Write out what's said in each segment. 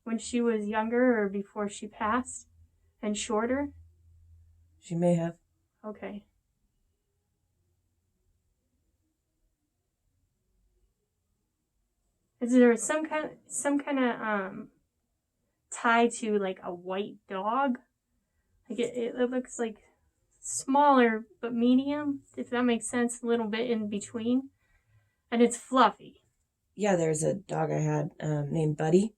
when she was younger or before she passed and shorter? She may have. Okay. Is there some kind of tie to like a white dog? Like it looks like smaller but medium, if that makes sense, a little bit in between. And it's fluffy. Yeah, there's a dog I had named Buddy.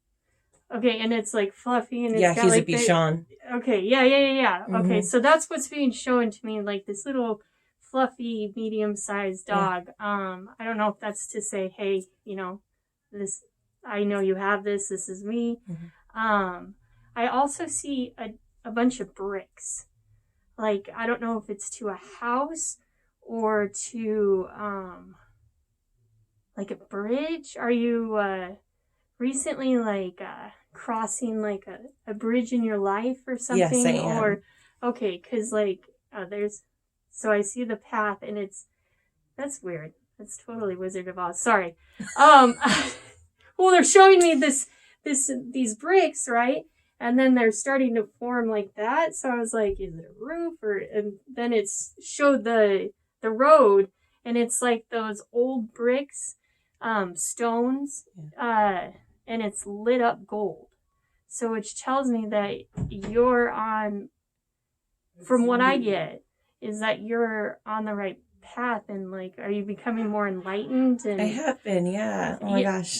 Okay, and it's like fluffy and it's got he's like a Bichon. Okay, yeah. Mm-hmm. Okay, so that's what's being shown to me, like this little fluffy, medium-sized dog. Yeah. I don't know if that's to say, hey, this, I know you have this is me. Mm-hmm. I also see a bunch of bricks. Like, I don't know if it's to a house or to, like a bridge. Are you, recently, like, crossing, like, a bridge in your life or something? Yes, I am. Or, okay, because, like, so I see the path, and that's weird. That's totally Wizard of Oz. Sorry. Well, they're showing me these bricks, right? And then they're starting to form like that. So I was like, is it a roof? And then it's showed the road, and it's like those old bricks, stones, and it's lit up gold. So which tells me that you're on, from what I get, is that you're on the right path, and like, are you becoming more enlightened? And I have been, yeah. Oh my gosh.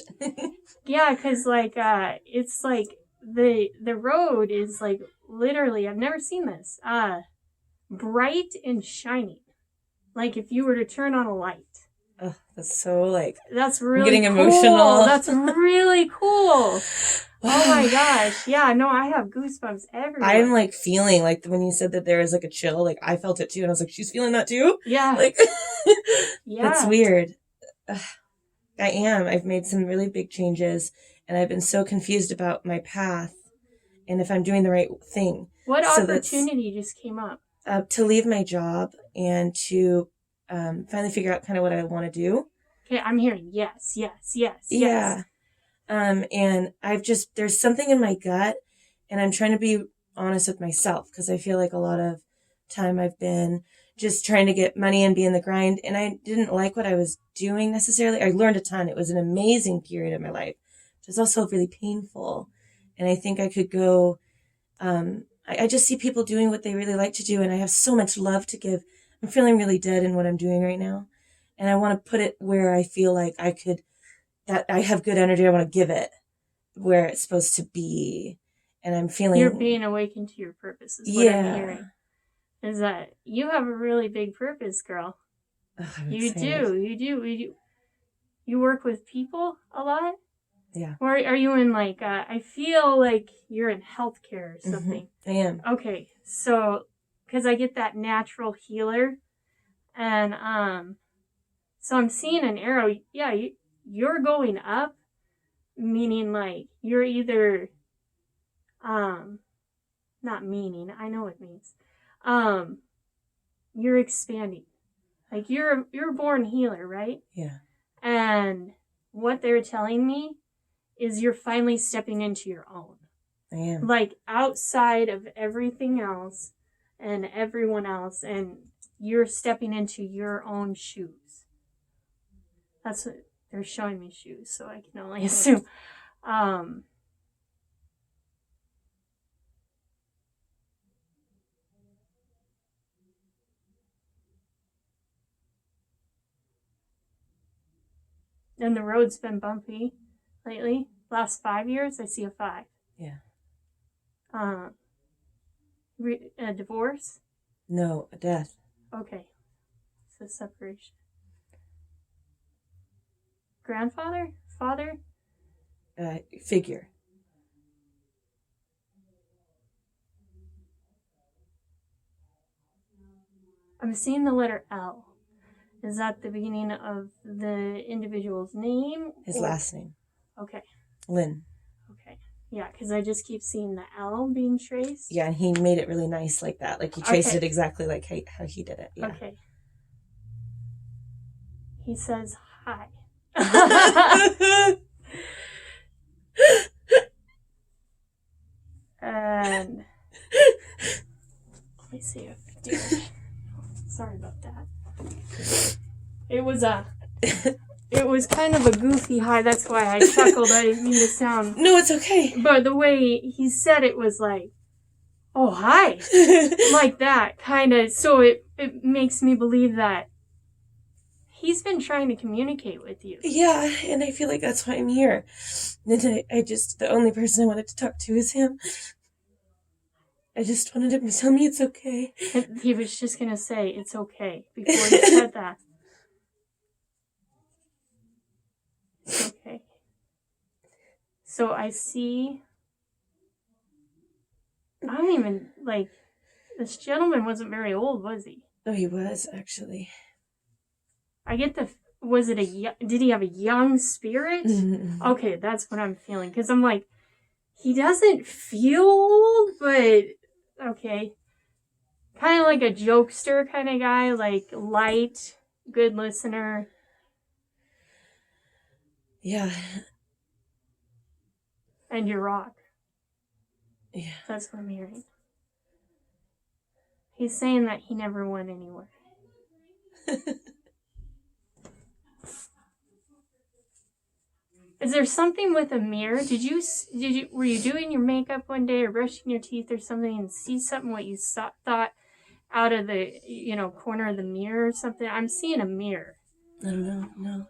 Yeah, because like it's like the road is like literally, I've never seen this, bright and shining, like if you were to turn on a light. Oh, that's so like, that's really I'm getting cool. emotional. That's really cool. Oh my gosh. Yeah, no, I have goosebumps everywhere. I'm like feeling like when you said that there is like a chill, like I felt it too, and I was like, she's feeling that too? Yeah. Like, yeah. That's weird. I am. I've made some really big changes, and I've been so confused about my path and if I'm doing the right thing. What opportunity just came up? To leave my job and to finally figure out kind of what I want to do. Okay, I'm hearing yes. Yeah. And there's something in my gut, and I'm trying to be honest with myself, because I feel like a lot of time I've been just trying to get money and be in the grind, and I didn't like what I was doing necessarily. I learned a ton. It was an amazing period of my life. It was also really painful, and I think I could go, I just see people doing what they really like to do, and I have so much love to give. I'm feeling really dead in what I'm doing right now, and I want to put it where I feel like that I have good energy. I want to give it where it's supposed to be. And I'm feeling... You're being awakened to your purpose is what I'm hearing. Is that you have a really big purpose, girl. You do. You work with people a lot? Yeah. Or are you in like, I feel like you're in healthcare or something. Mm-hmm. I am. Okay. So, because I get that natural healer. And, so I'm seeing an arrow. Yeah, you're going up, meaning like you're either, not meaning, I know what it means. You're expanding. Like you're a born healer, right? Yeah. And what they're telling me is you're finally stepping into your own. I am. Like outside of everything else and everyone else, and you're stepping into your own shoes. That's what they're showing me, shoes, so I can only assume. And the road's been bumpy lately. Last 5 years, I see a 5. Yeah. A divorce? No, a death. Okay. So separation. Grandfather? Father? Figure. I'm seeing the letter L. Is that the beginning of the individual's name? His last name. Okay. Lynn. Okay. Yeah, because I just keep seeing the L being traced. Yeah, and he made it really nice like that. Like he traced it exactly like how he did it. Yeah. Okay. He says hi. And let me see if sorry about that. It was kind of a goofy hi. That's why I chuckled. I didn't mean to sound. No, it's okay. But the way he said it was like, oh, hi. Like that, kind of. So it makes me believe that he's been trying to communicate with you. Yeah, and I feel like that's why I'm here. And I just, the only person I wanted to talk to is him. I just wanted him to tell me it's okay. And he was just going to say, it's okay, before he said that. It's okay. So I see, I don't even, like, this gentleman wasn't very old, was he? Oh, he was, actually. I get did he have a young spirit? Mm-hmm. Okay, that's what I'm feeling. Because I'm like, he doesn't feel old, but okay. Kind of like a jokester kind of guy, like light, good listener. Yeah. And your rock. Yeah. That's what I'm hearing. He's saying that he never went anywhere. Is there something with a mirror? Were you doing your makeup one day or brushing your teeth or something and see something what you thought out of the corner of the mirror or something? I'm seeing a mirror. I don't know. No.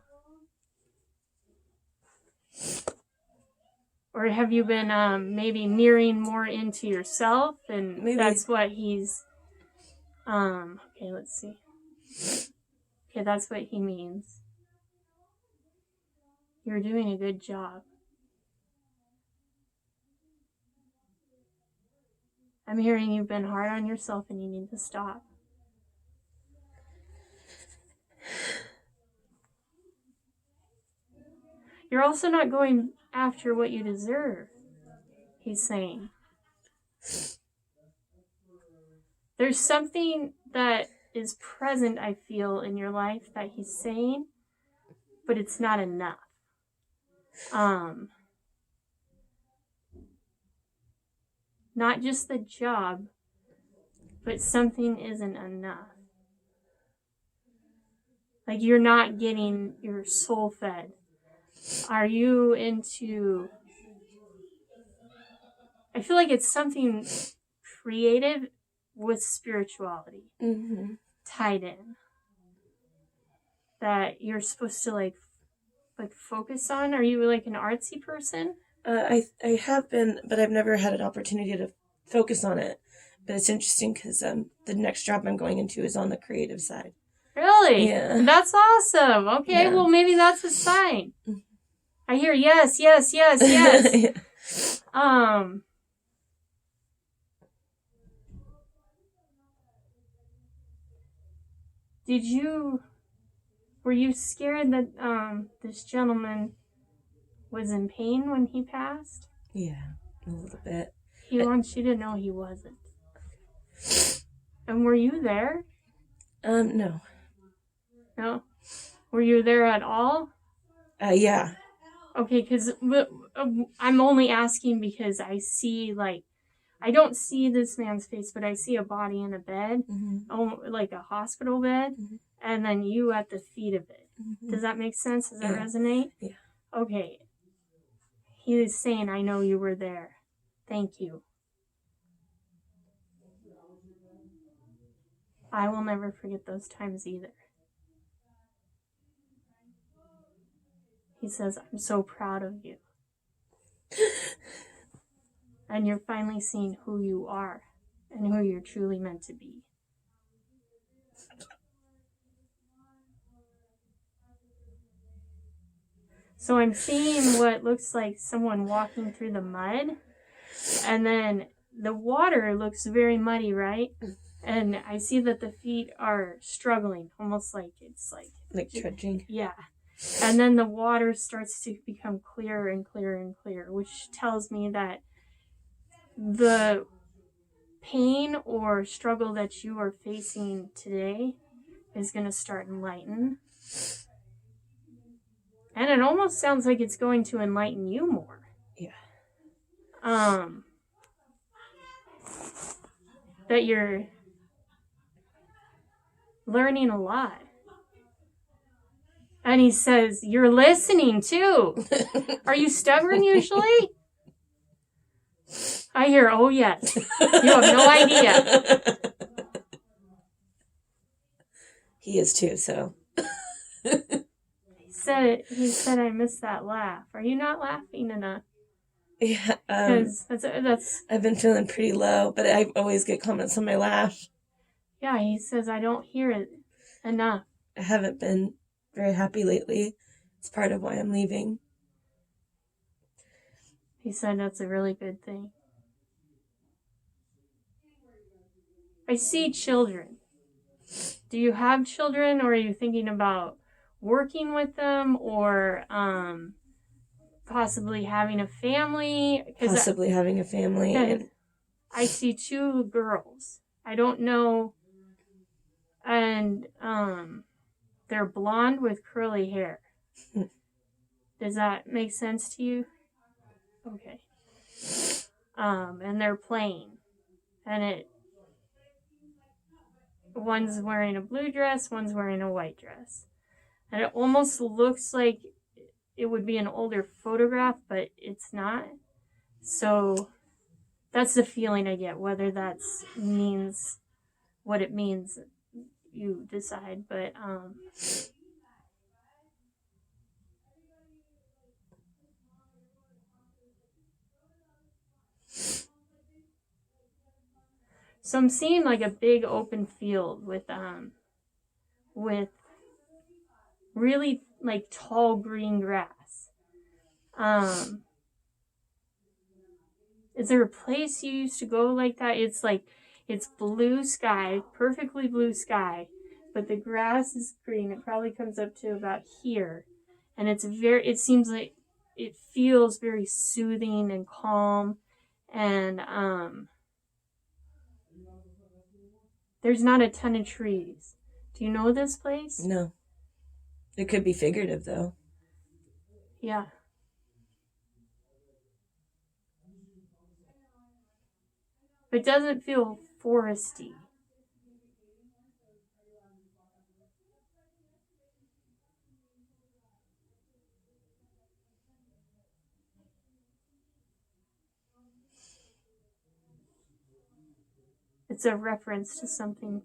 Or have you been maybe mirroring more into yourself, and Maybe. That's what he's okay, let's see. Okay, that's what he means. You're doing a good job. I'm hearing you've been hard on yourself and you need to stop. You're also not going after what you deserve, he's saying. There's something that is present, I feel, in your life that he's saying, but it's not enough. Not just the job, but something isn't enough. Like you're not getting your soul fed. Are you into... I feel like it's something creative with spirituality tied in. That you're supposed to like focus on. Are you like an artsy person? I have been, but I've never had an opportunity to focus on it. But it's interesting because the next job I'm going into is on the creative side. Really? Yeah. That's awesome. Okay, well maybe that's a sign. I hear yes. Yeah. Were you scared that this gentleman was in pain when he passed? Yeah, a little bit. He wants you to know he wasn't. And were you there? No. No? Were you there at all? Yeah. Okay, because I'm only asking because I see, like, I don't see this man's face, but I see a body in a bed, like a hospital bed, and then you at the feet of it. Does that make sense? Does that resonate? Yeah. Okay. He is saying, I know you were there. Thank you. I will never forget those times either. He says, I'm so proud of you. And you're finally seeing who you are and who you're truly meant to be. So I'm seeing what looks like someone walking through the mud, and then the water looks very muddy, right? And I see that the feet are struggling, almost like it's like trudging. Yeah. And then the water starts to become clearer and clearer and clearer, which tells me that the pain or struggle that you are facing today is going to start enlighten. And it almost sounds like it's going to enlighten you more. Yeah. that you're learning a lot. And he says, you're listening too. Are you stubborn usually? I hear, oh yes. You have no idea. He is too, so. He said I missed that laugh. Are you not laughing enough? Yeah, Because that's I've been feeling pretty low, but I always get comments on my laugh. yeah, he says I don't hear it enough. I haven't been very happy lately. It's part of why I'm leaving. He said that's a really good thing. I see children. Do you have children, or are you thinking about working with them, or possibly having a family? Possibly having a family. And I see 2 girls. I don't know. And they're blonde with curly hair. Does that make sense to you? Okay. And they're playing. And one's wearing a blue dress, one's wearing a white dress. And it almost looks like it would be an older photograph, but it's not. So that's the feeling I get. Whether that means what it means, you decide. But so I'm seeing like a big open field with really like tall green grass. Is there a place you used to go like that? It's blue sky, perfectly blue sky, but the grass is green. It probably comes up to about here. And it seems like it feels very soothing and calm. And there's not a ton of trees. Do you know this place? no. It could be figurative, though. Yeah. It doesn't feel foresty. It's a reference to something.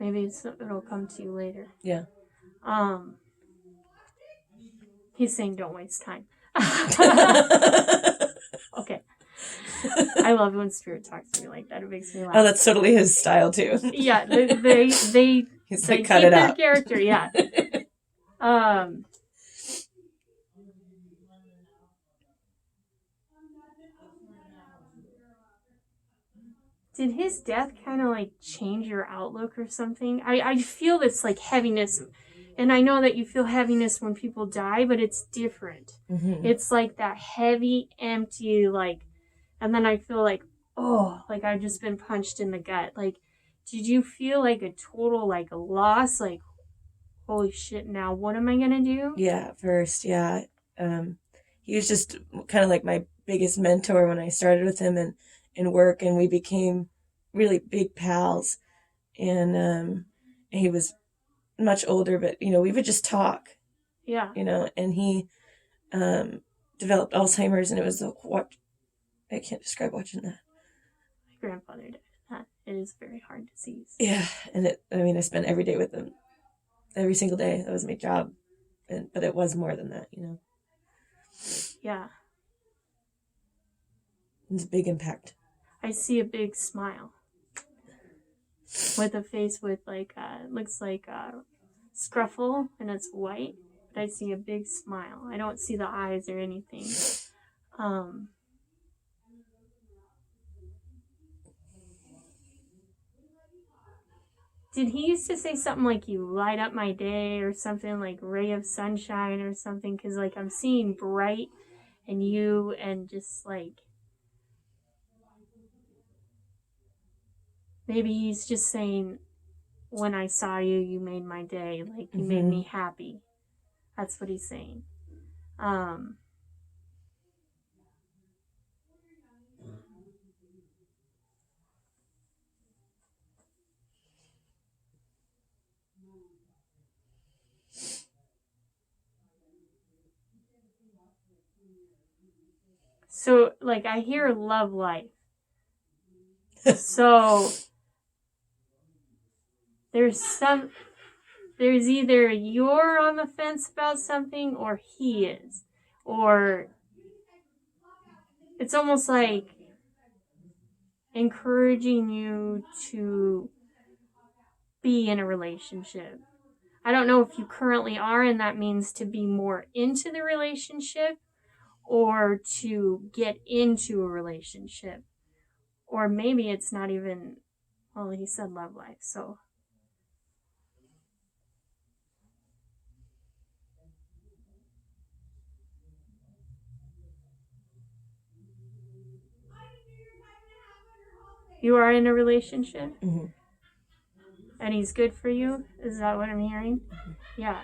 Maybe it'll come to you later. Yeah. He's saying don't waste time. Okay. I love when Spirit talks to me like that. It makes me laugh. Oh, that's totally his style, too. Yeah, they He's they like, cut keep it their out. character, yeah. Did his death kind of like change your outlook or something? I feel this like heaviness, and I know that you feel heaviness when people die, but it's different. Mm-hmm. It's like that heavy, empty, like, and then I feel like, oh, like I've just been punched in the gut. Like, did you feel like a total like loss? Like, holy shit, now what am I gonna do? Yeah, at first, yeah. He was just kind of like my biggest mentor when I started with him in work, and we became really big pals. And he was much older, but we would just talk. Yeah. And he developed Alzheimer's, and it was I can't describe watching that. My grandfather died of that. It is a very hard disease. Yeah, and I spent every day with him. Every single day. That was my job. But it was more than that, Yeah. It's a big impact. I see a big smile. With a face with looks like a scruffle, and it's white. But I see a big smile. I don't see the eyes or anything. Did he used to say something like, you light up my day, or something like ray of sunshine or something? Because like I'm seeing bright and you, and just like, maybe he's just saying, when I saw you, you made my day. Like, you made me happy. That's what he's saying. So, like, I hear love life. So, there's either you're on the fence about something or he is. Or it's almost like encouraging you to be in a relationship. I don't know if you currently are, and that means to be more into the relationship or to get into a relationship. Or maybe it's not even, well, he said love life, so. You are in a relationship? Mm-hmm. And he's good for you? Is that what I'm hearing? Mm-hmm. Yeah.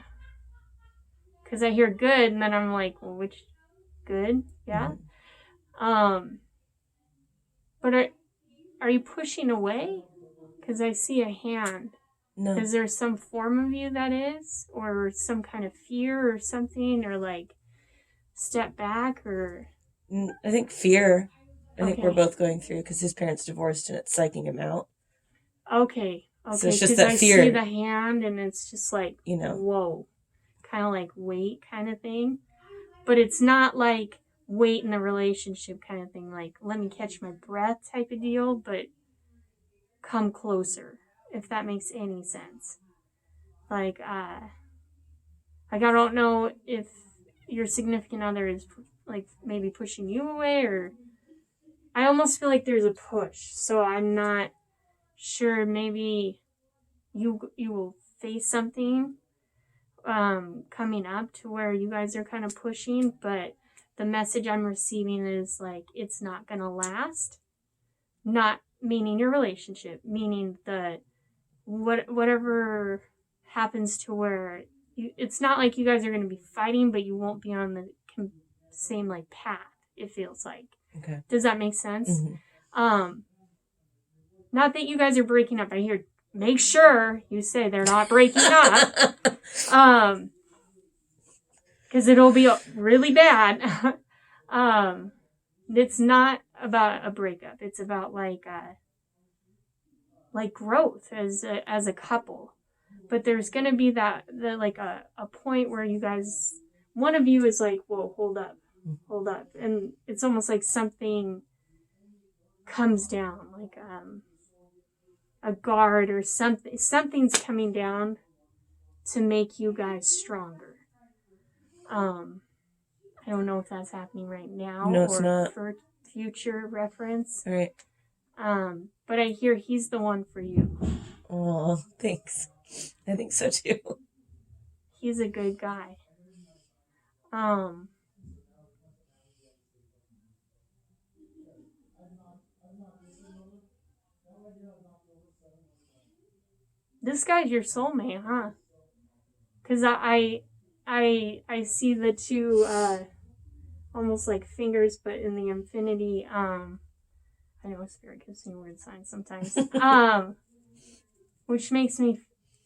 Because I hear good, and then I'm like, well, which good? Yeah. Mm-hmm. But are you pushing away? Because I see a hand. No. Is there some form of you that is? Or some kind of fear or something? Or like step back or... I think fear. I think we're both going through because his parents divorced and it's psyching him out. Okay. So it's just that fear. I see the hand and it's just like, whoa. Kind of like wait kind of thing. But it's not like wait in a relationship kind of thing. Like let me catch my breath type of deal. But come closer. If that makes any sense. Like, I don't know if your significant other is like maybe pushing you away or I almost feel like there's a push. So I'm not sure. Maybe you will face something coming up to where you guys are kind of pushing, but the message I'm receiving is like it's not gonna last. Not meaning your relationship, meaning the whatever happens to where it's not like you guys are going to be fighting, but you won't be on the same like path. It feels like. Okay. Does that make sense? Mm-hmm. Not that you guys are breaking up. I hear make sure you say they're not breaking up. Because it'll be really bad. It's not about a breakup. It's about like growth as a couple. But there's gonna be a point where you guys, one of you is like, whoa, hold up, and it's almost like something comes down, like a guard or something. Something's coming down to make you guys stronger. I don't know if that's happening right now. No, it's not. For future reference. All right. But I hear he's the one for you. Oh, thanks. I think so too. He's a good guy. This guy's your soulmate, huh? Because I see the two almost like fingers, but in the infinity. I know Spirit gives me weird signs sometimes. Which makes me.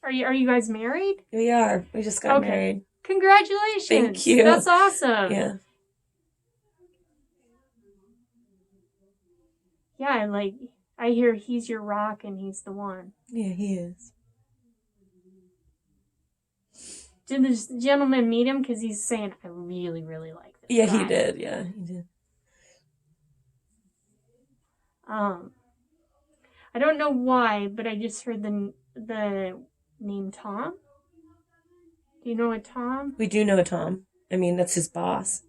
Are you guys married? We are. We just got married. Congratulations! Thank you. That's awesome. Yeah. Yeah, like I hear he's your rock and he's the one. Yeah, he is. Did this gentleman meet him? Because he's saying, I really, really like this guy. he did. Yeah, he did. I don't know why, but I just heard the name Tom. Do you know a Tom? We do know a Tom. I mean, that's his boss.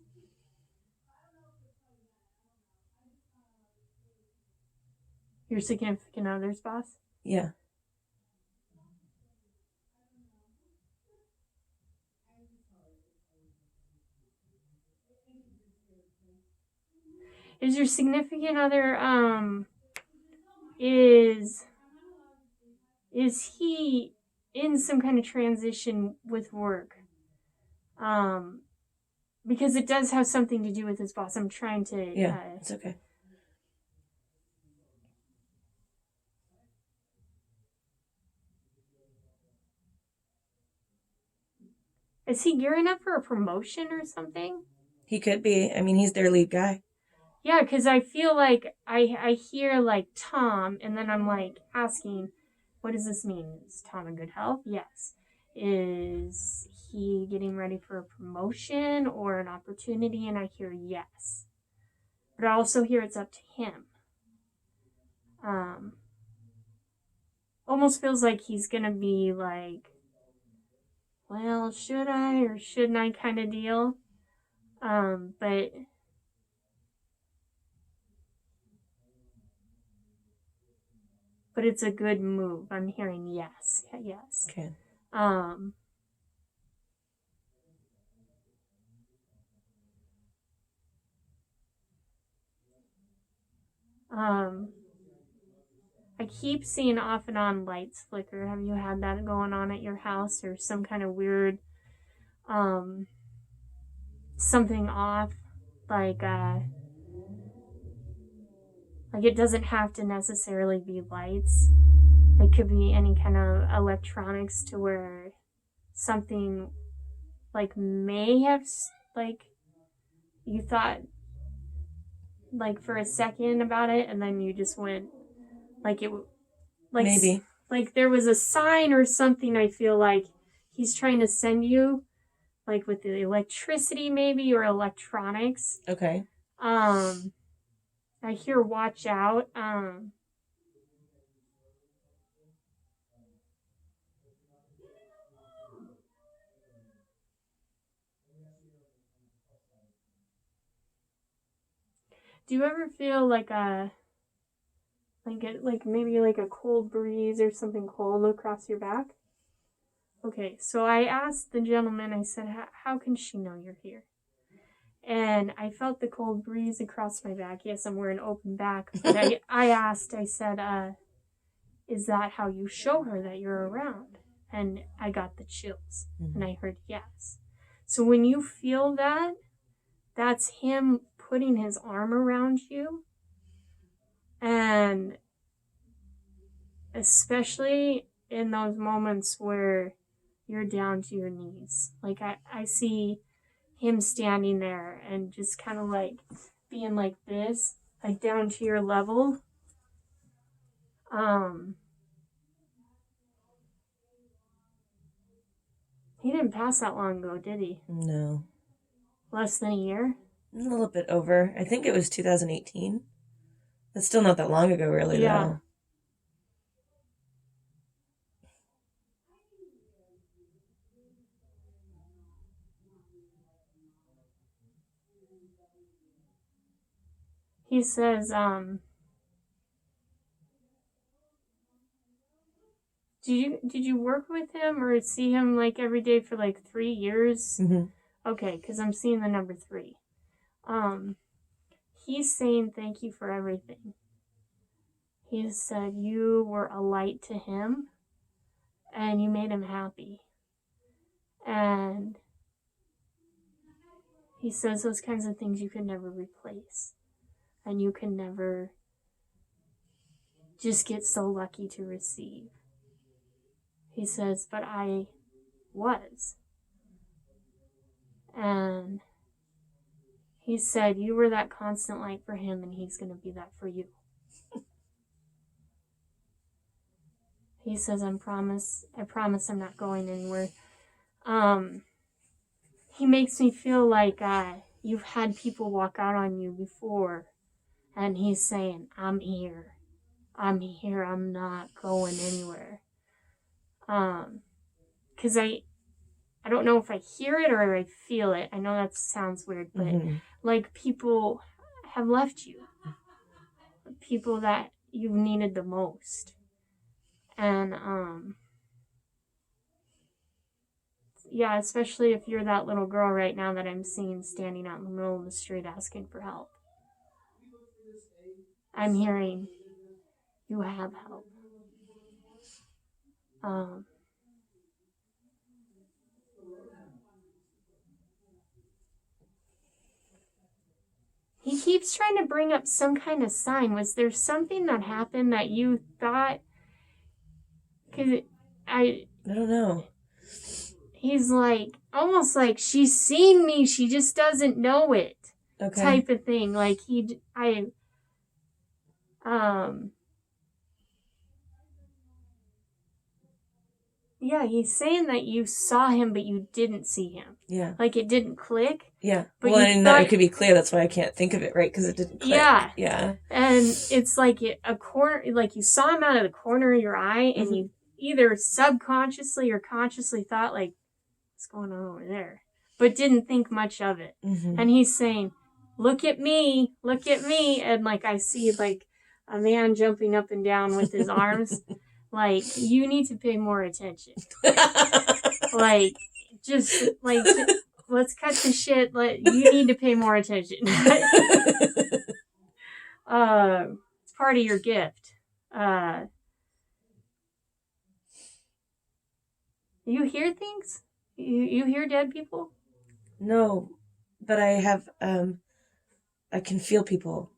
Your significant other's boss? Yeah. Is your significant other, is he in some kind of transition with work? Because it does have something to do with his boss. I'm trying to... Yeah, it's okay. Is he gearing up for a promotion or something? He could be. I mean, he's their lead guy. Yeah, because I feel like I hear like Tom, and then I'm like asking, what does this mean? Is Tom in good health? Yes. Is he getting ready for a promotion or an opportunity? And I hear yes. But I also hear it's up to him. Almost feels like he's gonna be like, well, should I or shouldn't I kind of deal. But it's a good move. I'm hearing yes. Yes. Okay. I keep seeing off and on lights flicker. Have you had that going on at your house, or some kind of weird, something off? Like it doesn't have to necessarily be lights. It could be any kind of electronics to where something like may have, like, you thought like for a second about it, and then you just went like it, like maybe like there was a sign or something. I feel like he's trying to send you, like with the electricity maybe, or electronics. Okay. I hear watch out. Do you ever feel like maybe like a cold breeze or something cold across your back? Okay, so I asked the gentleman, I said, how can she know you're here? And I felt the cold breeze across my back. Yes, I'm wearing open back, but I asked, I said, is that how you show her that you're around? And I got the chills, and I heard yes. So when you feel that, that's him putting his arm around you. And especially in those moments where you're down to your knees. Like I see him standing there and just kind of like being like this, like down to your level. He didn't pass that long ago, did he? No. Less than a year? A little bit over. I think it was 2018. That's still not that long ago, really, though. He says, did you work with him or see him like every day for like 3 years? Mm-hmm. Okay, because I'm seeing the number 3. He's saying thank you for everything. He said you were a light to him and you made him happy. And he says those kinds of things you can never replace. And you can never just get so lucky to receive. He says, but I was. And he said, you were that constant light for him, and he's going to be that for you. He says, I promise I'm not going anywhere. He makes me feel like you've had people walk out on you before, and he's saying, I'm here, I'm not going anywhere. Because I don't know if I hear it or I feel it. I know that sounds weird, but like people have left you. People that you've needed the most. And yeah, especially if you're that little girl right now that I'm seeing standing out in the middle of the street asking for help. I'm hearing you have help. He keeps trying to bring up some kind of sign. Was there something that happened that you thought? Because I don't know. He's like, almost like she's seen me, she just doesn't know it. Okay. type of thing. Like yeah, he's saying that you saw him, but you didn't see him. Yeah. Like it didn't click. Yeah. But well, you and thought, that could be clear. That's why I can't think of it, right? Because it didn't click. Yeah. Yeah. And it's like a corner, like you saw him out of the corner of your eye, and you either subconsciously or consciously thought, like, what's going on over there? But didn't think much of it. And he's saying, look at me. And like I see like a man jumping up and down with his arms. Like, you need to pay more attention. Like, just, like, let's cut the shit. You need to pay more attention. It's part of your gift. You hear things? You hear dead people? No, but I have, I can feel people.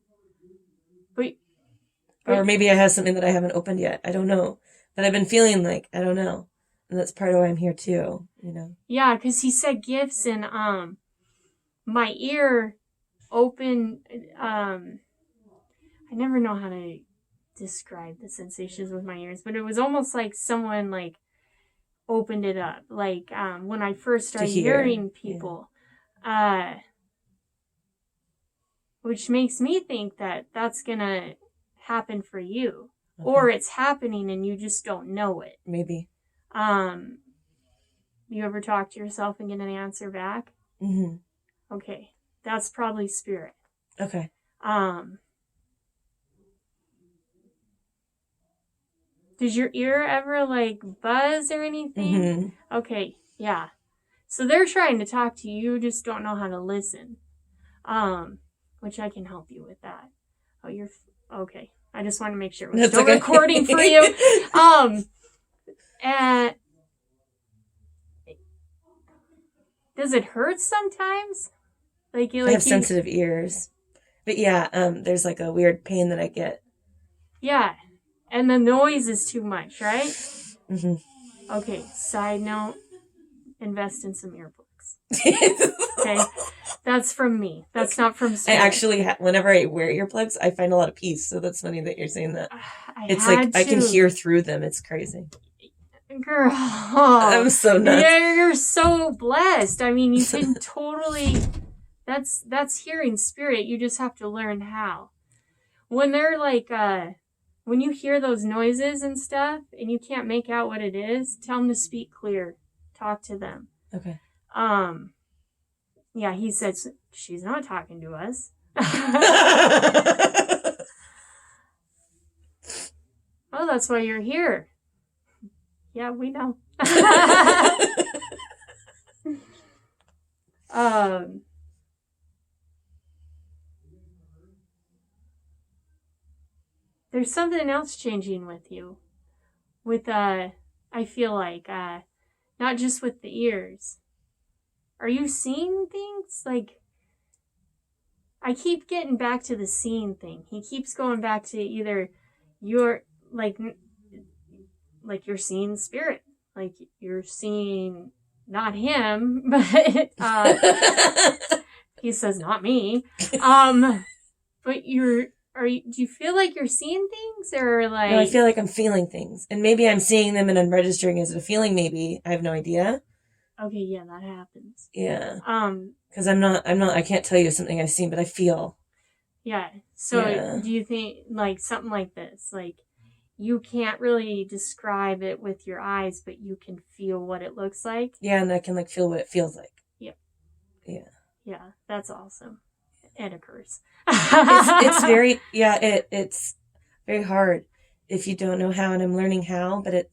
Or maybe I have something that I haven't opened yet. I don't know. But I've been feeling like, I don't know. And that's part of why I'm here too, you know? Yeah, because he said gifts, and my ear opened, I never know how to describe the sensations with my ears, but it was almost like someone like opened it up. Like when I first started hearing people, which makes me think that that's gonna happen for you. Okay. Or it's happening and you just don't know it. Maybe. You ever talk to yourself and get an answer back? Mm-hmm. Okay. That's probably spirit. Okay. Does your ear ever like buzz or anything? Mm-hmm. Okay. Yeah. So they're trying to talk to you. You just don't know how to listen. Which I can help you with that. Oh, you're okay. I just want to make sure we're still recording for you. And does it hurt sometimes? I have sensitive ears. But yeah, there's like a weird pain that I get. Yeah. And the noise is too much, right? Mm-hmm. Okay, side note, invest in some earplugs. Okay? That's from me. That's not from Spirit. I actually, whenever I wear earplugs, I find a lot of peace. So that's funny that you're saying that. It's like I can hear through them. It's crazy. Girl. I'm so nuts. You're so blessed. I mean, you can totally... That's hearing spirit. You just have to learn how. When they're like... when you hear those noises and stuff, and you can't make out what it is, tell them to speak clear. Talk to them. Okay. Yeah, he said, she's not talking to us. Oh, that's why you're here. Yeah, we know. There's something else changing with you. With, I feel like, not just with the ears. Are you seeing things? Like, I keep getting back to the seeing thing. He keeps going back to either you're, like you're seeing spirit. Like, you're seeing, not him, but, he says, not me. But do you feel like you're seeing things, or like... No, I feel like I'm feeling things. And maybe I'm seeing them and I'm registering as a feeling, maybe. I have no idea. Okay, yeah, that happens. Yeah. Because I can't tell you something I've seen, but I feel. Yeah. So do you think, like, something like this, like, you can't really describe it with your eyes, but you can feel what it looks like? Yeah, and I can, like, feel what it feels like. Yep. Yeah. Yeah, that's awesome. And a curse. It's very, it's very hard if you don't know how, and I'm learning how, but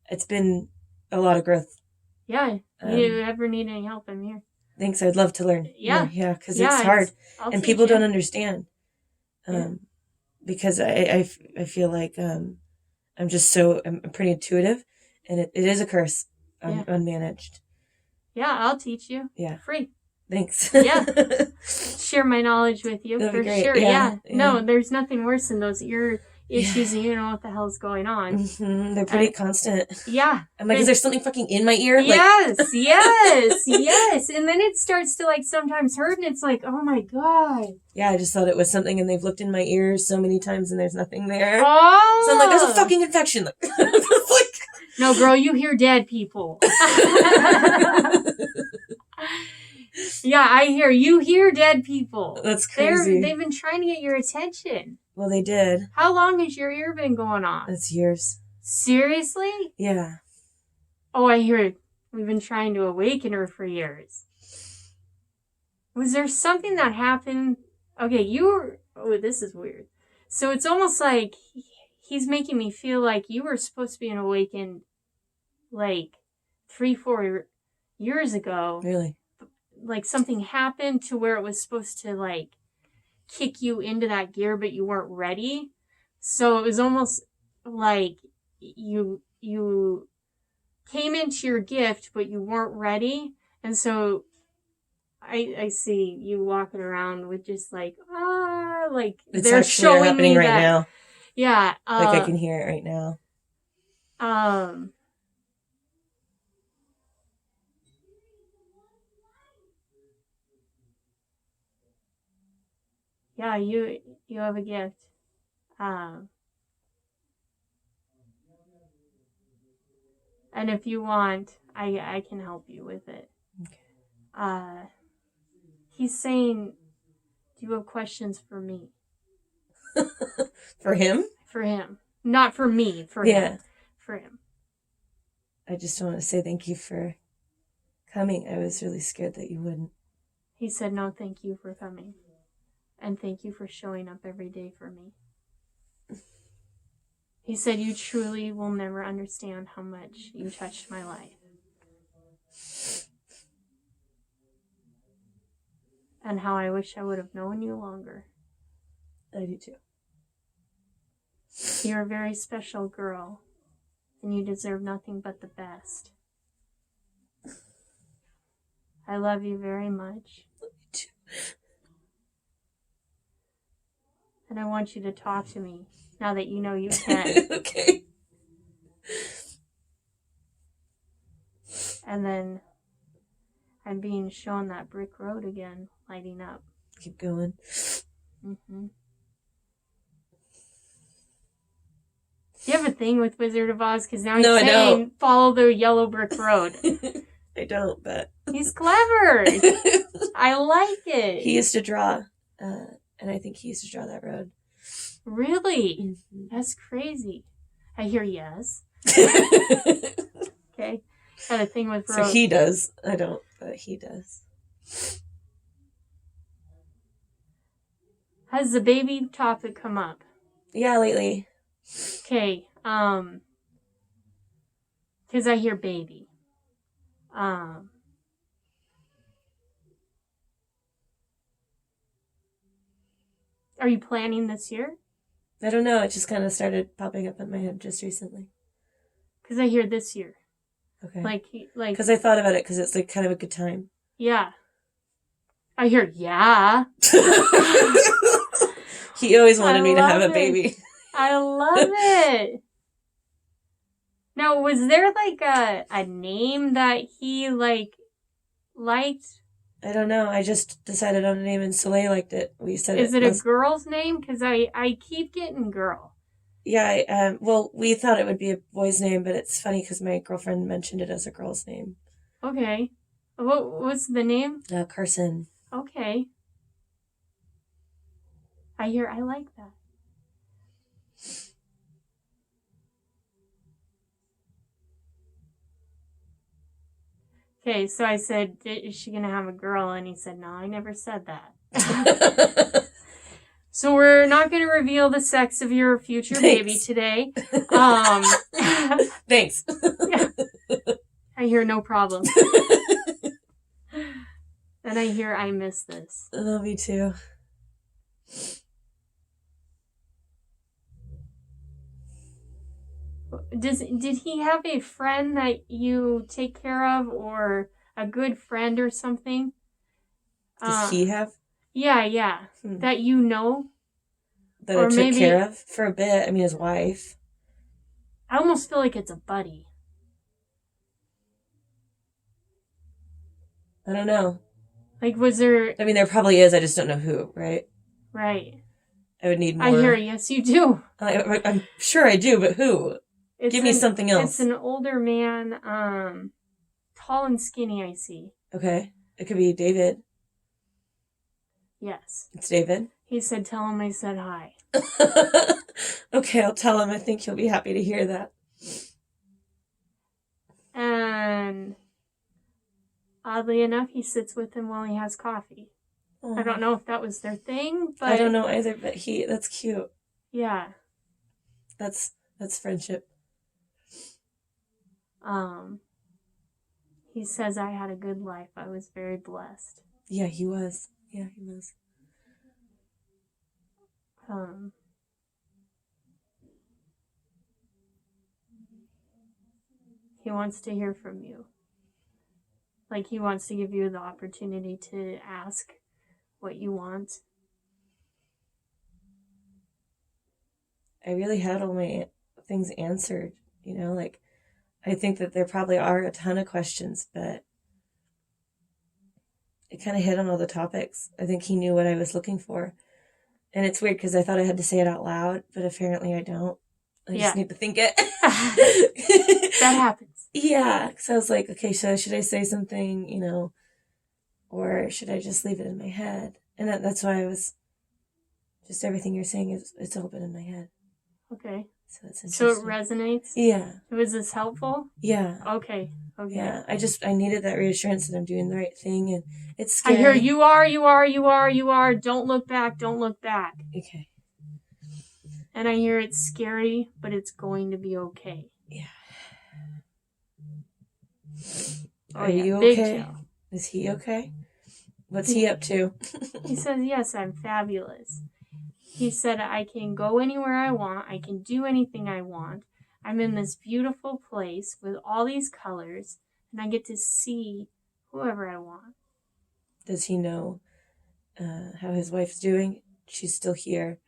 it's been a lot of growth. Yeah. You ever need any help, I'm here. Thanks. I'd love to learn. Yeah. Yeah, because it's hard. And people don't understand. Because I feel like I'm pretty intuitive, and it is a curse, unmanaged. Yeah, I'll teach you. Yeah. Free. Thanks. Yeah. Share my knowledge with you. That'd for be great. Sure. Yeah. No, there's nothing worse than those ear issues and you don't know what the hell's going on. Mm-hmm. They're pretty constant. Yeah. I'm like, is there something fucking in my ear? Yes, yes. And then it starts to like sometimes hurt and it's like, oh my God. Yeah, I just thought it was something and they've looked in my ears so many times and there's nothing there. Oh. So I'm like, there's a fucking infection. Like, no, girl, you hear dead people. Yeah, you hear dead people. That's crazy. They've been trying to get your attention. Well, they did. How long has your ear been going on? That's years. Seriously? Yeah. Oh, I hear it. We've been trying to awaken her for years. Was there something that happened? Okay, this is weird. So it's almost like he's making me feel like you were supposed to be awakened like 3-4 years ago. Really? Like something happened to where it was supposed to like kick you into that gear, but you weren't ready. So it was almost like you came into your gift, but you weren't ready. And so I see you walking around with just like, it's they're actually showing happening me right that, now. Yeah. Like I can hear it right now. Yeah, you have a gift. And if you want, I can help you with it. Okay. He's saying, do you have questions for me? For him? For him. Not for me, for him. For him. I just want to say thank you for coming. I was really scared that you wouldn't. He said, no, thank you for coming. And thank you for showing up every day for me. He said, you truly will never understand how much you touched my life. And how I wish I would have known you longer. I do too. You're a very special girl. And you deserve nothing but the best. I love you very much. Love you too. And I want you to talk to me now that you know you can. Okay. And then I'm being shown that brick road again, lighting up. Keep going. Mm-hmm. Do you have a thing with Wizard of Oz? Because now he's saying follow the yellow brick road. I don't, but... He's clever. I like it. He used to draw, and I think he used to draw that road. Really? Mm-hmm. That's crazy. I hear yes. Okay. Got a thing with road. So he does. I don't, but he does. Has the baby topic come up? Yeah, lately. Okay. Because I hear baby. Are you planning this year? I don't know. It just kind of started popping up in my head just recently. Because I hear this year. Okay. Like. Because I thought about it because it's like kind of a good time. Yeah. I hear yeah. He always wanted me to have a baby. I love it. Now, was there like a name that he liked? I don't know. I just decided on a name and Soleil liked it. We said Is it a girl's name? Because I keep getting girl. Yeah, well, we thought it would be a boy's name, but it's funny because my girlfriend mentioned it as a girl's name. Okay. What's the name? Carson. Okay. I like that. Okay, so I said, is she going to have a girl? And he said, no, I never said that. So we're not going to reveal the sex of your future baby today. Thanks. Yeah. I hear no problem. And I hear I miss this. Oh, me too. Did he have a friend that you take care of, or a good friend or something? Does he have? Yeah. That you know? that Or I took maybe- care of for a bit. I mean, his wife. I almost feel like it's a buddy. I don't know. Like, was there... I mean, there probably is. I just don't know who, right? Right. I would need more. I hear it. Yes, you do. I'm sure I do, but who? Give me something else. It's an older man, tall and skinny, I see. Okay. It could be David. Yes. It's David. He said, tell him I said hi. Okay, I'll tell him. I think he'll be happy to hear that. And oddly enough, he sits with him while he has coffee. I don't know if that was their thing, but... I don't know either, but that's cute. Yeah. That's friendship. He says I had a good life. I was very blessed. Yeah, he was. Yeah, he was. He wants to hear from you. Like, he wants to give you the opportunity to ask what you want. I really had all my things answered, like, I think that there probably are a ton of questions, but it kind of hit on all the topics. I think he knew what I was looking for. And it's weird because I thought I had to say it out loud, but apparently I don't. I just need to think it. That happens. Yeah, because I was like, okay, so should I say something, or should I just leave it in my head? And that's why I was, just everything you're saying it's all been in my head. Okay. So that's So interesting. it resonates? Yeah. Was this helpful? Yeah. Okay. Yeah. I needed that reassurance that I'm doing the right thing, and it's scary. I hear you are. Don't look back. Don't look back. Okay. And I hear it's scary, but it's going to be okay. Yeah. Oh, Are you big okay? chill. Is he okay? What's he up to? He says, yes, I'm fabulous. He said, I can go anywhere I want. I can do anything I want. I'm in this beautiful place with all these colors, and I get to see whoever I want. Does he know how his wife's doing? She's still here.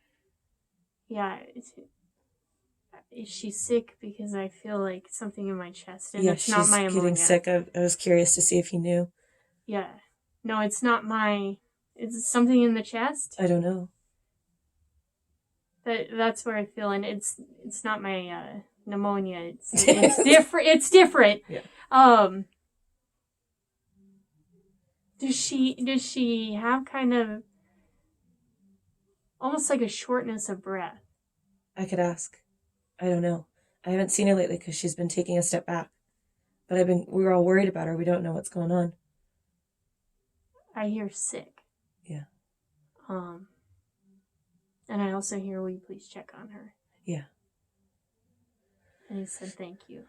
Yeah. Is she sick? Because I feel like something in my chest, and Yeah, it's not she's my ammonia. getting sick. I was curious to see if he knew. Yeah. No, it's not my... Is it something in the chest? I don't know. That's where I feel, and it's not my pneumonia. It's different. It's different. Yeah. Does she have kind of almost like a shortness of breath? I could ask. I don't know. I haven't seen her lately because she's been taking a step back. But we were all worried about her. We don't know what's going on. I hear sick. Yeah. And I also hear, will you please check on her? Yeah. And he said, thank you.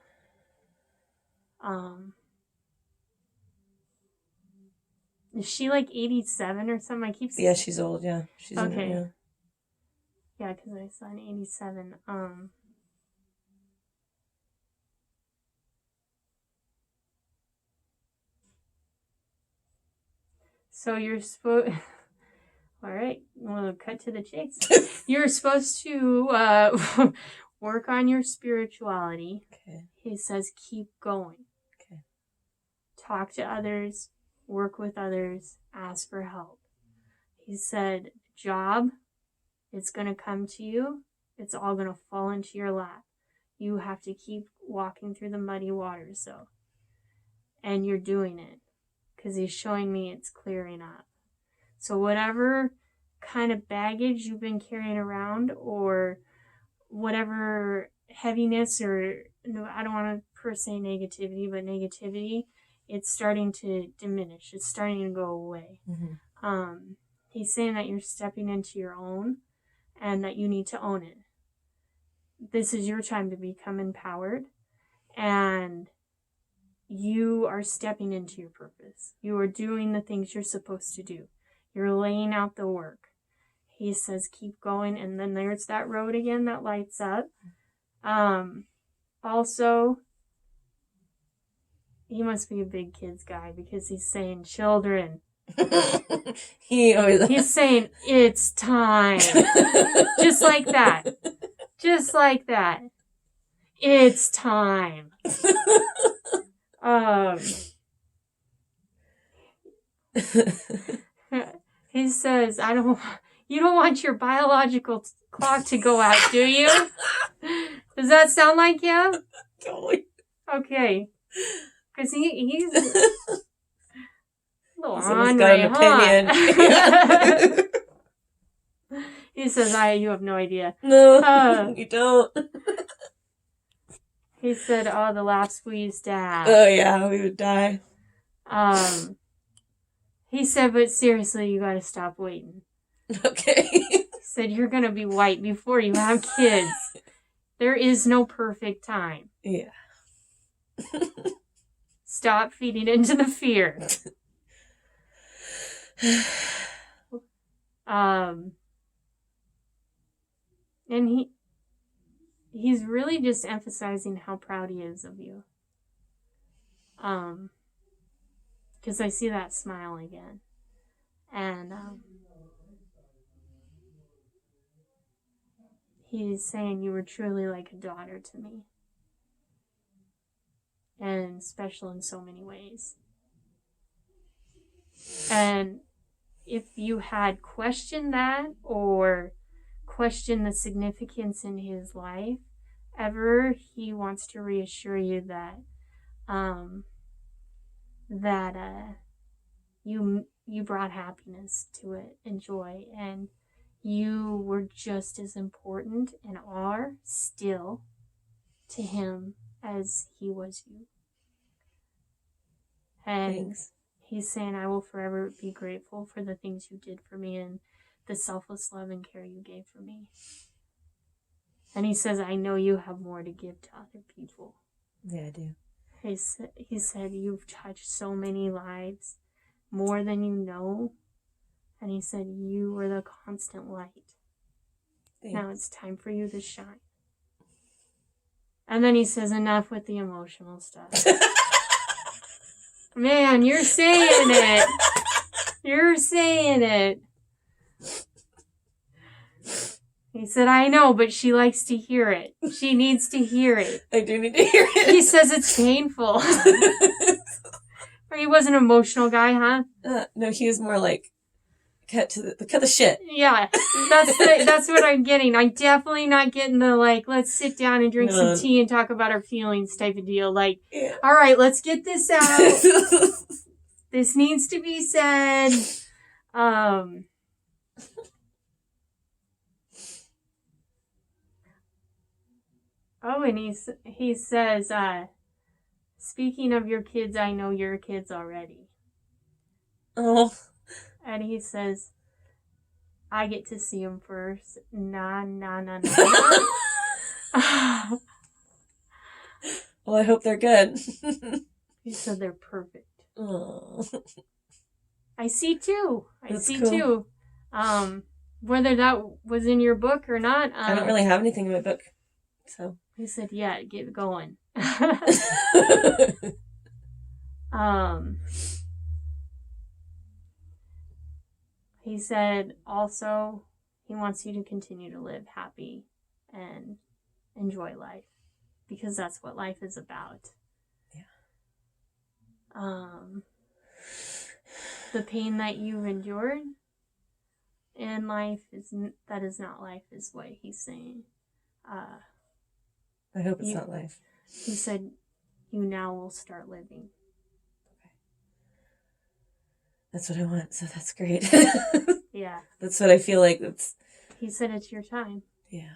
Is she like 87 or something? I keep saying. Yeah, she's old. Yeah. She's okay. Yeah. Yeah, because I saw an 87. So you're supposed... All right, we'll cut to the chase. You're supposed to work on your spirituality. Okay. He says keep going. Okay. Talk to others, work with others, ask for help. He said job, it's going to come to you. It's all going to fall into your lap. You have to keep walking through the muddy waters, though. And you're doing it. Because he's showing me it's clearing up. So whatever kind of baggage you've been carrying around, or whatever heaviness, or no, I don't want to per se negativity, but negativity, it's starting to diminish. It's starting to go away. Mm-hmm. He's saying that you're stepping into your own and that you need to own it. This is your time to become empowered, and you are stepping into your purpose. You are doing the things you're supposed to do. You're laying out the work. He says, keep going. And then there's that road again that lights up. Also, he must be a big kids guy because he's saying children. He always. He's saying, it's time. Just like that. Just like that. It's time. He says, you don't want your biological clock to go out, do you? Does that sound like him? Totally. Okay. Because he's a little Someone's ornery, got an opinion. He says, you have no idea. No, you don't. He said, the laughs we used to have. Oh, yeah, we would die. He said, but seriously, you gotta stop waiting. Okay. He said, you're gonna be white before you have kids. There is no perfect time. Yeah. Stop feeding into the fear. And he's really just emphasizing how proud he is of you. Because I see that smile again. And he's saying you were truly like a daughter to me. And special in so many ways. And if you had questioned that or questioned the significance in his life, he wants to reassure you that you brought happiness to it and joy, and you were just as important and are still to him as he was you. And Thanks. He's saying, I will forever be grateful for the things you did for me and the selfless love and care you gave for me. And he says, I know you have more to give to other people. Yeah, I do. He said, you've touched so many lives, more than you know. And he said, you were the constant light. Thanks. Now it's time for you to shine. And then he says, enough with the emotional stuff. Man, you're saying it. You're saying it. He said, I know, but she likes to hear it. She needs to hear it. I do need to hear it. He says it's painful. Or he was an emotional guy, huh? No, he was more like, cut the shit. Yeah, that's what I'm getting. I'm definitely not getting the, like, let's sit down and drink some tea and talk about our feelings type of deal. Like, yeah. All right, let's get this out. This needs to be said. Oh, and he says, speaking of your kids, I know your kids already. Oh. And he says, I get to see them first. Nah. Well, I hope they're good. He said they're perfect. Oh. I see two. That's cool. Whether that was in your book or not. I don't really have anything in my book, so. He said, yeah, get going. He said also he wants you to continue to live happy and enjoy life, because that's what life is about. Yeah. The pain that you've endured in life is not life, is what he's saying. I hope it's not life. He said, you now will start living. Okay. That's what I want, so that's great. Yeah. That's what I feel like. He said, it's your time. Yeah.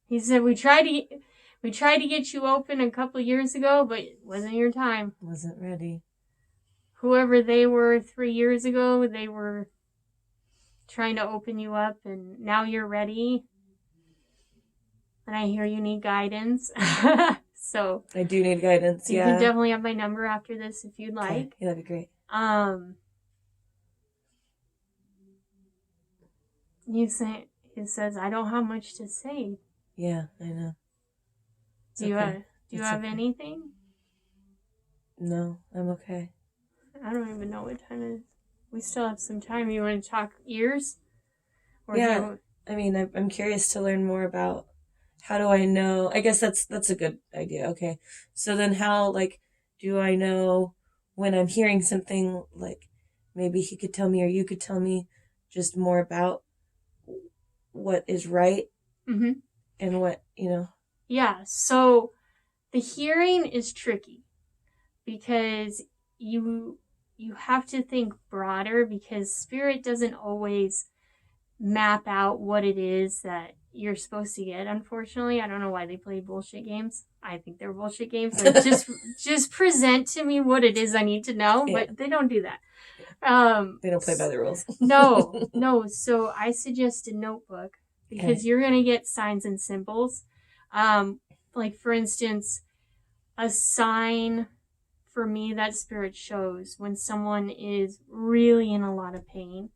He said, we tried to get you open a couple years ago, but it wasn't your time. Wasn't ready. Whoever they were 3 years ago, they were trying to open you up, and now you're ready. And I hear you need guidance. So I do need guidance, You can definitely have my number after this if you'd like. Okay. Yeah, that'd be great. He says, I don't have much to say. Yeah, I know. Do you have anything? No, I'm okay. I don't even know what time it is. we still have some time. You want to talk ears? Or Yeah. I mean, I'm curious to learn more about how do I know? I guess that's a good idea. Okay. So then how, like, do I know when I'm hearing something, like, maybe he could tell me or you could tell me just more about what is right Mm-hmm. and what, you know? Yeah. So the hearing is tricky because you have to think broader because spirit doesn't always map out what it is that you're supposed to get. Unfortunately, I don't know why they play bullshit games. I think they're bullshit games. Like just present to me what it is I need to know, Yeah. but they don't do that. They don't play by the rules. No. So I suggest a notebook because Okay. you're gonna get signs and symbols. Like for instance, a sign for me that spirit shows when someone is really in a lot of pain.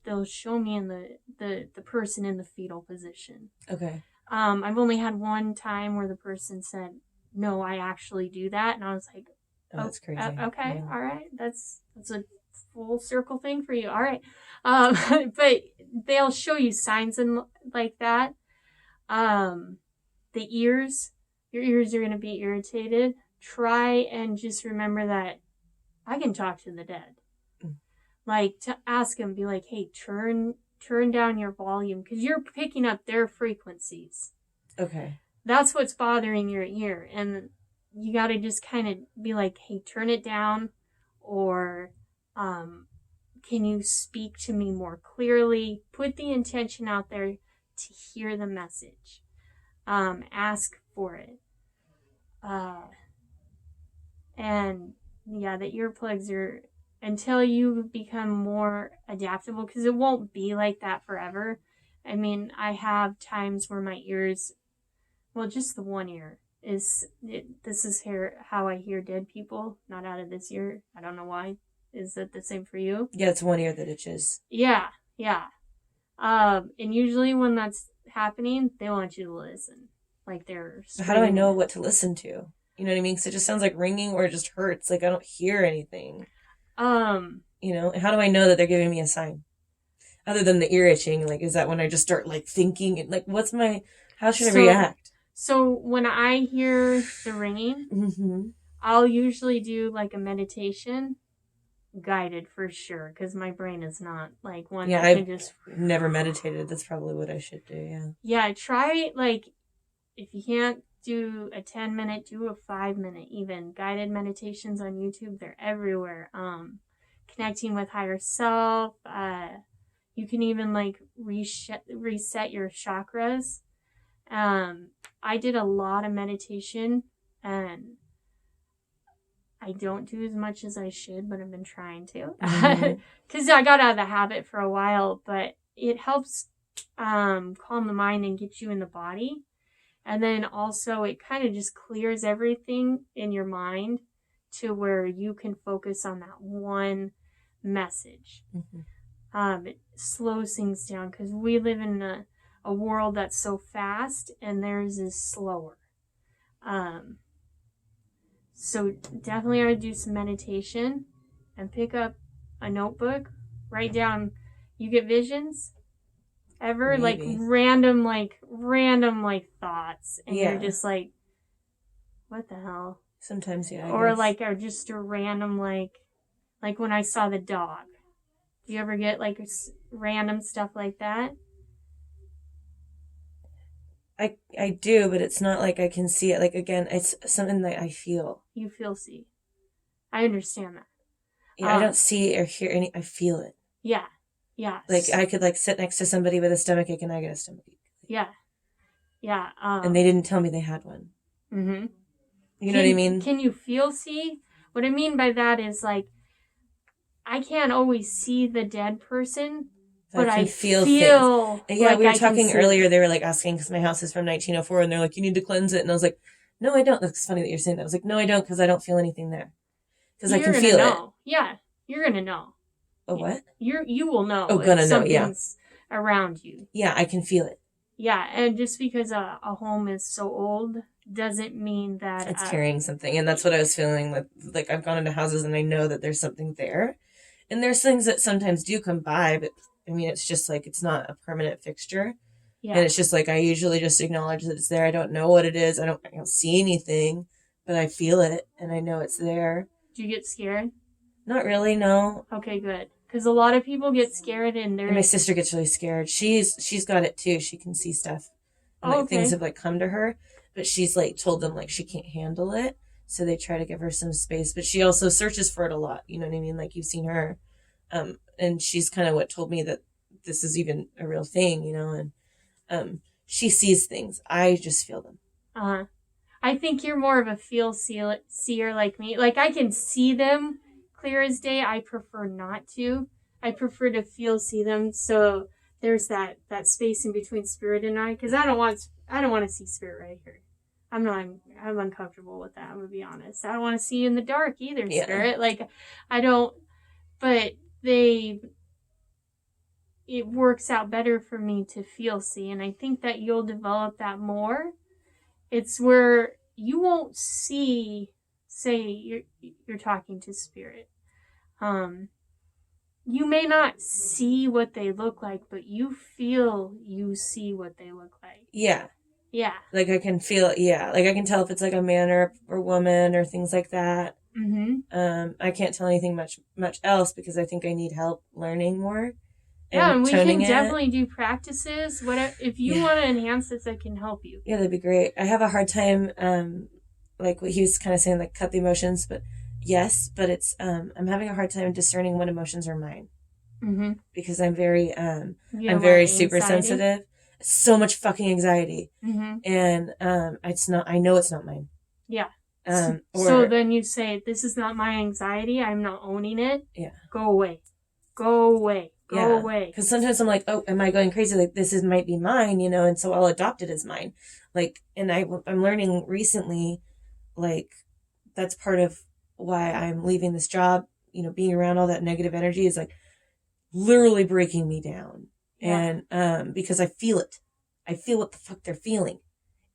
They'll show me in the person in the fetal position. Okay. I've only had one time where the person said, "No, I actually do that," and I was like, Oh, that's crazy. Okay, Yeah. all right, that's a full circle thing for you. All right, but they'll show you signs and like that. The ears, your ears are gonna be irritated. Try and just remember that I can talk to the dead. Like to ask them, be like, hey, turn down your volume because you're picking up their frequencies. Okay. That's what's bothering your ear, and you got to just kind of be like, hey, turn it down, or can you speak to me more clearly? Put the intention out there to hear the message. Ask for it. And yeah, the earplugs are until you become more adaptable because it won't be like that forever. I mean, I have times where my ears, well, just the one ear this is how I hear dead people, not out of this ear. I don't know why. Is that the same for you? Yeah, it's one ear that itches. Yeah. And usually when that's happening, they want you to listen. Like they're So how do I screaming. know what to listen to? You know what I mean? Because it just sounds like ringing or it just hurts. Like I don't hear anything. You know, and how do I know that they're giving me a sign? Other than the ear itching, like, is that when I just start like thinking and like, how should I react? So when I hear the ringing, Mm-hmm. I'll usually do like a meditation, guided for sure, because my brain is not like one Yeah, that can I've just. never meditated. That's probably what I should do. Yeah. Yeah, try like if you can't do a 10-minute, do a 5-minute even guided meditations on YouTube. They're everywhere. Connecting with higher self. You can even like reset your chakras. I did a lot of meditation and I don't do as much as I should, but I've been trying to. Because I got out of the habit for a while, but it helps calm the mind and get you in the body. And then also it kind of just clears everything in your mind to where you can focus on that one message. It slows things down because we live in a world that's so fast and theirs is slower. So definitely I would do some meditation and pick up a notebook, write down, you get visions ever? Maybe. Like random thoughts and you're just like, what the hell? Sometimes, yeah. Or like are just a random like when I saw the dog. Do you ever get like random stuff like that? I do, but it's not like I can see it. Like again, it's something that I feel. You feel see. I understand that. Yeah, I don't see or hear any. I feel it. Yeah. Like I could like sit next to somebody with a stomachache and I get a stomachache. Yeah. And they didn't tell me they had one. Mm-hmm. You know what I mean? Can you feel see? What I mean by that is like I can't always see the dead person, but I feel things. Yeah, like we were talking earlier. They were like asking because my house is from 1904, and they're like, "You need to cleanse it." And I was like, "No, I don't." That's funny that you're saying that. I was like, "No, I don't," because I don't feel anything there. Because I can feel it. Yeah, you're gonna know. Oh, what? You will know. Oh, gonna know. Yeah. Something's around you. Yeah, I can feel it. Yeah, and just because a home is so old doesn't mean that it's carrying something, and that's what I was feeling. Like I've gone into houses and I know that there's something there. And there's things that sometimes do come by, but I mean, it's just like, it's not a permanent fixture. Yeah. And it's just like, I usually just acknowledge that it's there. I don't know what it is. I don't see anything, but I feel it and I know it's there. Do you get scared? Not really, no. Okay, good. Because a lot of people get scared and And my sister gets really scared. She's got it too. She can see stuff. And like, things have like come to her, but she's like told them like she can't handle it. So they try to give her some space, but she also searches for it a lot. You know what I mean? Like you've seen her. And she's kind of what told me that this is even a real thing, you know, and she sees things. I just feel them. Uh-huh. I think you're more of a seer like me. Like I can see them clear as day. I prefer not to. I prefer to see them. So there's that space in between spirit and I, because I don't want to see spirit right here. I'm uncomfortable with that. I'm gonna be honest. I don't want to see you in the dark either, spirit. Like I don't. But it works out better for me to see, and I think that you'll develop that more. It's where you won't say you're talking to spirit. You may not see what they look like, but you see what they look like. Yeah. Yeah. Like I can feel it. Yeah. Like I can tell if it's like a man or woman or things like that. Mm-hmm. I can't tell anything much else because I think I need help learning more. And we can definitely do practices. If you want to enhance this, I can help you. Yeah, that'd be great. I have a hard time, like what he was kind of saying, like cut the emotions, but yes, but it's, I'm having a hard time discerning what emotions are mine. Mm-hmm. Because I'm very super sensitive. So much fucking anxiety. Mm-hmm. And, I know it's not mine. Yeah. So then you say, this is not my anxiety. I'm not owning it. Yeah. Go away. Go away. Go away. Because sometimes I'm like, oh, am I going crazy? Like might be mine, you know, and so I'll adopt it as mine. Like, and I'm learning recently, like, that's part of why I'm leaving this job, you know, being around all that negative energy is like literally breaking me down. Yeah. And, because I feel it. I feel what the fuck they're feeling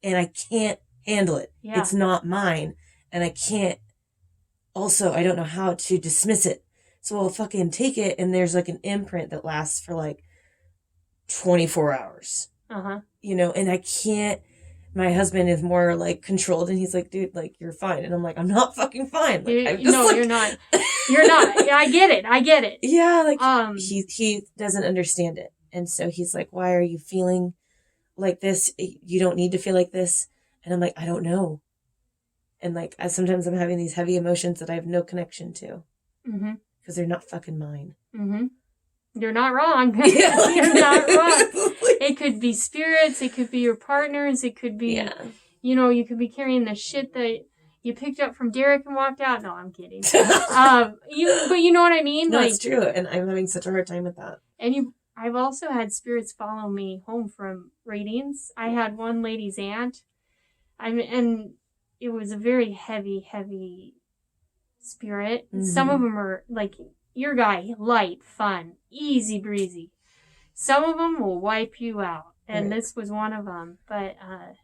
and I can't handle it. Yeah. It's not mine. And I don't know how to dismiss it. So I'll fucking take it and there's like an imprint that lasts for like 24 hours. Uh-huh. You know, and I can't, my husband is more like controlled and he's like, dude, like you're fine. And I'm like, I'm not fucking fine. Like, you're not. You're not. Yeah, I get it. Yeah. Like he doesn't understand it. And so he's like, why are you feeling like this? You don't need to feel like this. And I'm like, I don't know. And like, sometimes I'm having these heavy emotions that I have no connection to. Mm-hmm. Because they're not fucking mine. Mm-hmm. You're not wrong. You're not wrong. It could be spirits. It could be your partners. It could be, you could be carrying the shit that you picked up from Derek and walked out. No, I'm kidding. But you know what I mean? No, it's true. And I'm having such a hard time with that. And I've also had spirits follow me home from readings. I had one lady's aunt. And it was a very heavy, heavy spirit. Mm-hmm. Some of them are like your guy, light, fun, easy breezy. Some of them will wipe you out, and this was one of them. But I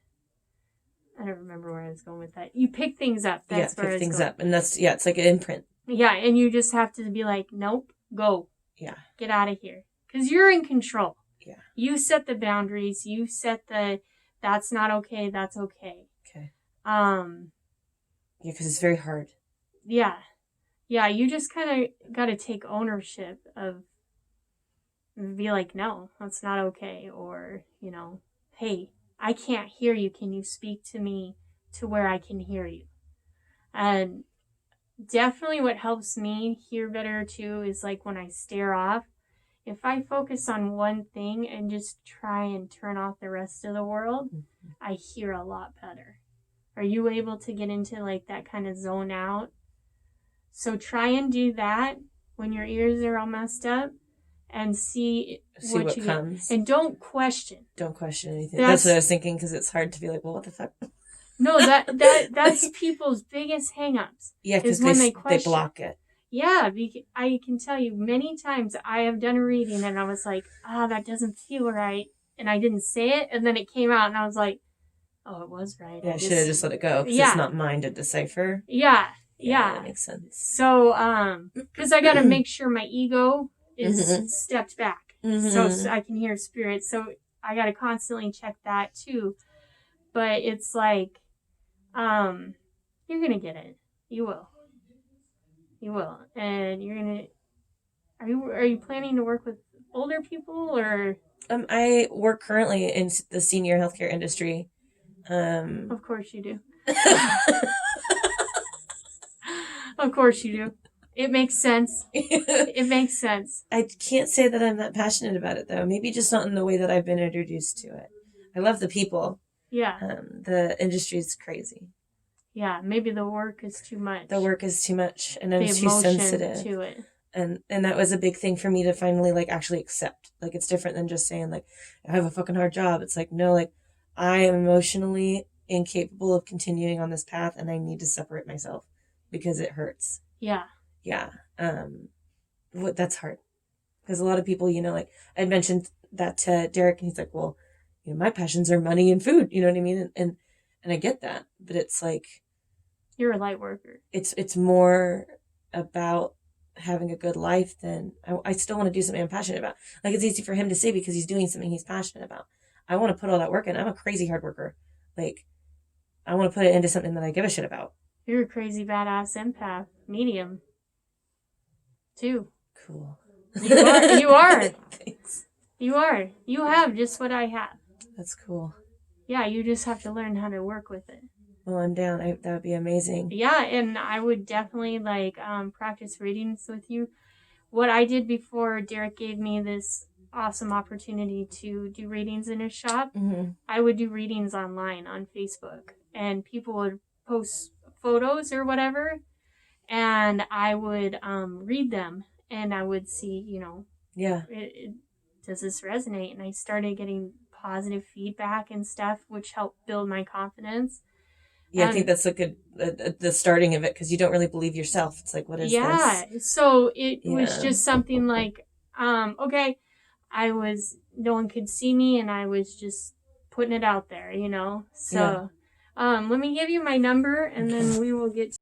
don't remember where I was going with that. You pick things up. That's where pick things up, and that's it's like an imprint. Yeah, and you just have to be like, nope, go. Yeah, get out of here, because you're in control. Yeah, you set the boundaries. You set that's not okay. That's okay. Okay. Yeah, because it's very hard. Yeah. Yeah, you just kind of got to take ownership of, be like, no, that's not okay. Or, hey, I can't hear you. Can you speak to me to where I can hear you? And definitely what helps me hear better too is like when I stare off, if I focus on one thing and just try and turn off the rest of the world, I hear a lot better. Are you able to get into like that kind of zone out? So try and do that when your ears are all messed up and see what you comes. Get. And don't question. Don't question anything. That's what I was thinking because it's hard to be like, well, what the fuck? No, that's people's biggest hang-ups. Yeah, because they block it. Yeah, I can tell you many times I have done a reading and I was like, that doesn't feel right. And I didn't say it. And then it came out and I was like, oh, it was right. Yeah, I should have just let it go because it's not mine to decipher. Yeah. Yeah. That makes sense. So, because I got to make sure my ego is Mhm. stepped back, Mhm. so I can hear spirits. So I got to constantly check that too. But it's like, you're gonna get it. You will. You will, and you're gonna. Are you planning to work with older people or? I work currently in the senior healthcare industry. Of course you do. Of course you do. It makes sense. It makes sense. I can't say that I'm that passionate about it though. Maybe just not in the way that I've been introduced to it. I love the people. Yeah. The industry is crazy. Yeah. Maybe the work is too much. The work is too much, and I'm the too emotion sensitive to it. And that was a big thing for me to finally like actually accept. Like it's different than just saying like I have a fucking hard job. It's like no, like I am emotionally incapable of continuing on this path, and I need to separate myself because it hurts. Yeah. Yeah. That's hard because a lot of people, like I mentioned that to Derek, and he's like, well, my passions are money and food. You know what I mean? And I get that, but it's like you're a light worker. It's more about having a good life than I still want to do something I'm passionate about. Like it's easy for him to say because he's doing something he's passionate about. I want to put all that work in. I'm a crazy hard worker. Like I want to put it into something that I give a shit about. You're a crazy badass empath, medium, too. Cool. You are. You are. Thanks. You are. You have just what I have. That's cool. Yeah, you just have to learn how to work with it. Well, I'm down. That would be amazing. Yeah, and I would definitely practice readings with you. What I did before Derek gave me this awesome opportunity to do readings in his shop, I would do readings online on Facebook, and people would post photos or whatever, and I would read them, and I would see, yeah, does this resonate? And I started getting positive feedback and stuff, which helped build my confidence. Yeah, I think that's a good the starting of it because you don't really believe yourself. It's like, what is this? Yeah, so it was just something like, okay, no one could see me, and I was just putting it out there, So, let me give you my number, and then we will get